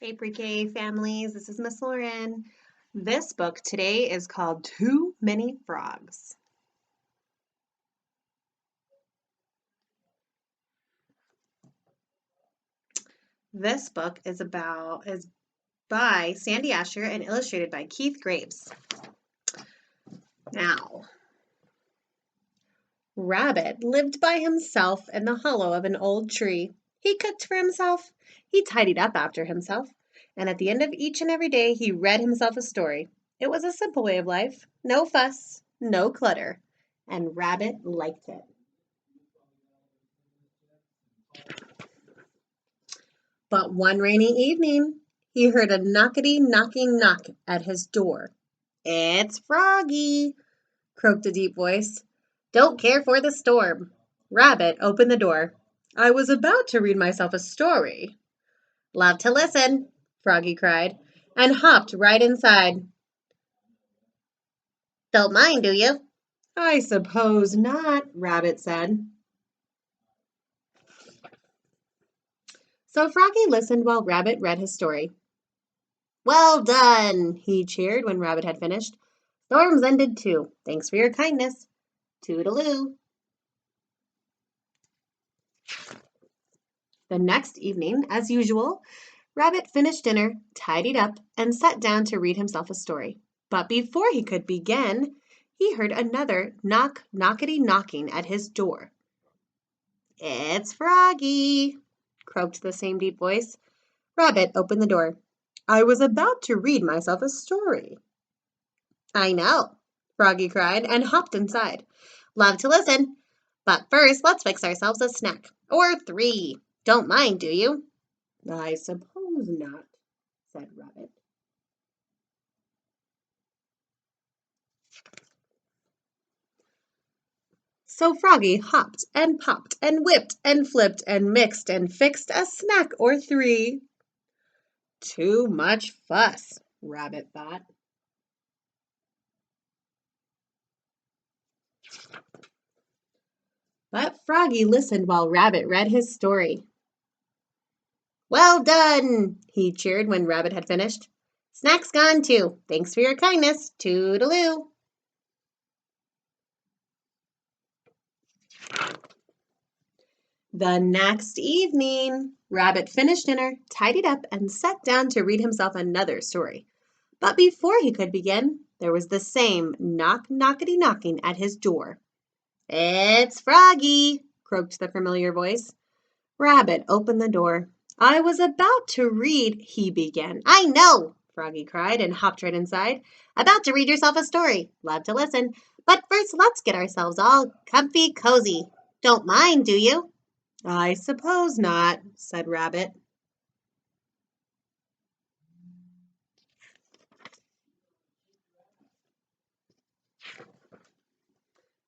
Hey pre-K families, this is Miss Lauren. This book today is called Too Many Frogs. This book is by Sandy Asher and illustrated by Keith Graves. Now, Rabbit lived by himself in the hollow of an old tree. He cooked for himself, he tidied up after himself, and at the end of each and every day he read himself a story. It was a simple way of life, no fuss, no clutter, and Rabbit liked it. But one rainy evening, he heard a knockety-knocking knock at his door. "It's Froggy," croaked a deep voice. "Don't care for the storm." Rabbit opened the door. "I was about to read myself a story." "Love to listen," Froggy cried, and hopped right inside. "Don't mind, do you?" "I suppose not," Rabbit said. So Froggy listened while Rabbit read his story. "Well done," he cheered when Rabbit had finished. "Storm's ended too. Thanks for your kindness. Toodaloo." The next evening, as usual, Rabbit finished dinner, tidied up, and sat down to read himself a story. But before he could begin, he heard another knockety-knocking at his door. "It's Froggy," croaked the same deep voice. Rabbit opened the door. "I was about to read myself a story." "I know," Froggy cried, and hopped inside. "Love to listen. But first, let's fix ourselves a snack. Or 3. Don't mind, do you?" "I suppose not," said Rabbit. So Froggy hopped and popped and whipped and flipped and mixed and fixed a snack or 3. Too much fuss, Rabbit thought. But Froggy listened while Rabbit read his story. "Well done," he cheered when Rabbit had finished. "Snack's gone too. Thanks for your kindness. Toodaloo." The next evening, Rabbit finished dinner, tidied up, and sat down to read himself another story. But before he could begin, there was the same knockety-knocking at his door. "It's Froggy," croaked the familiar voice. Rabbit opened the door. "I was about to read," he began. "I know," Froggy cried, and hopped right inside. "About to read yourself a story. Love to listen. But first, let's get ourselves all comfy cozy. Don't mind, do you?" "I suppose not," said Rabbit.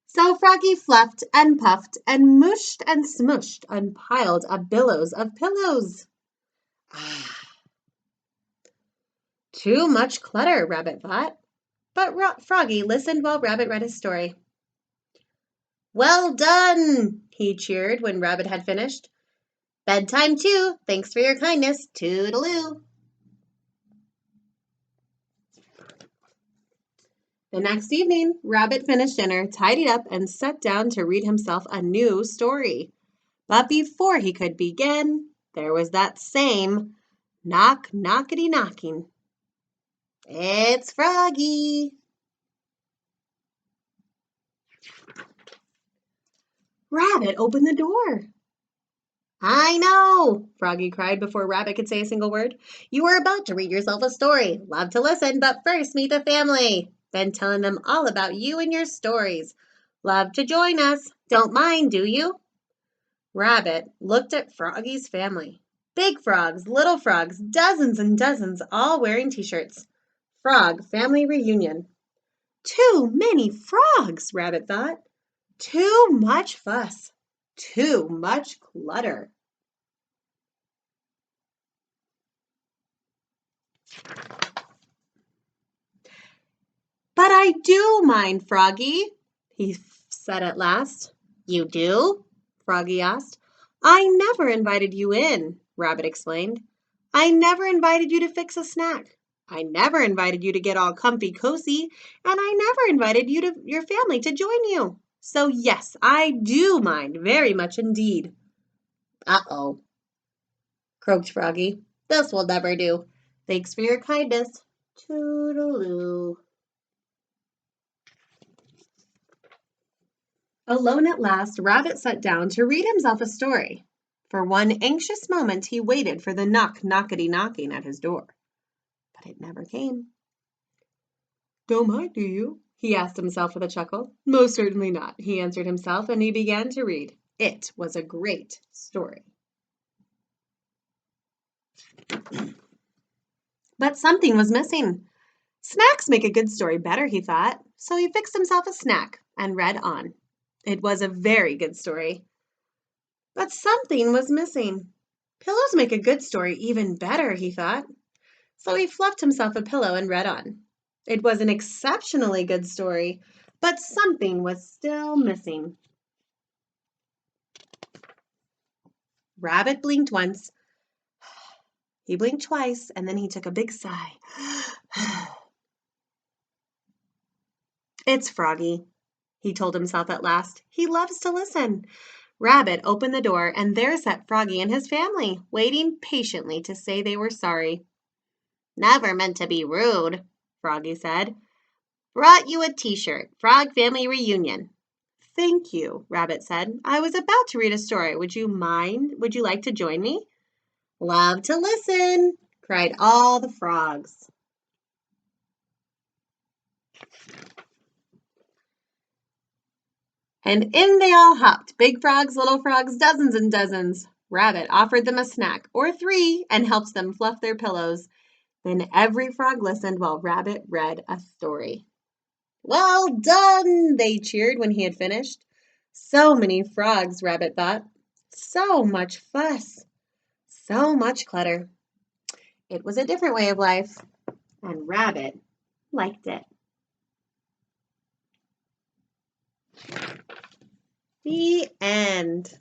So Froggy fluffed and puffed and mushed and smushed and piled up billows of pillows. Ah, too much clutter, Rabbit thought. But Froggy listened while Rabbit read his story. "Well done," he cheered when Rabbit had finished. "Bedtime too. Thanks for your kindness. Toodaloo." The next evening, Rabbit finished dinner, tidied up, and sat down to read himself a new story. But before he could begin, there was that same knockety-knocking. "It's Froggy." Rabbit opened the door. "I know," Froggy cried before Rabbit could say a single word. "You were about to read yourself a story. Love to listen, but first meet the family. Been telling them all about you and your stories. Love to join us. Don't mind, do you?" Rabbit looked at Froggy's family. Big frogs, little frogs, dozens and dozens, all wearing t-shirts. Frog Family Reunion. Too many frogs, Rabbit thought. Too much fuss. Too much clutter. "But I do mind, Froggy," he said at last. "You do?" Froggy asked. "I never invited you in," Rabbit explained. I never invited you to fix a snack. I never invited you to get all comfy cozy, and I never invited your family to join you. So yes, I do mind very much indeed. Uh-oh, croaked Froggy. This will never do. Thanks for your kindness. Toodaloo. Alone at last, Rabbit sat down to read himself a story. For one anxious moment he waited for the knockety knocking at his door. But it never came. Don't mind, do you? He asked himself with a chuckle. Most certainly not, he answered himself, and he began to read. It was a great story. But something was missing. Snacks make a good story better, he thought. So he fixed himself a snack and read on. It was a very good story. But something was missing. Pillows make a good story even better, he thought. So he fluffed himself a pillow and read on. It was an exceptionally good story, but something was still missing. Rabbit blinked once. He blinked twice, and then he took a big sigh. It's Froggy, he told himself at last. He loves to listen. Rabbit opened the door, and there sat Froggy and his family, waiting patiently to say they were sorry. Never meant to be rude, Froggy said. Brought you a t-shirt. Frog Family Reunion. Thank you, Rabbit said. I was about to read a story. Would you mind? Would you like to join me? Love to listen, cried all the frogs. And in they all hopped, big frogs, little frogs, dozens and dozens. Rabbit offered them a snack, or 3, and helped them fluff their pillows. Then every frog listened while Rabbit read a story. Well done, they cheered when he had finished. So many frogs, Rabbit thought. So much fuss. So much clutter. It was a different way of life, and Rabbit liked it. The end.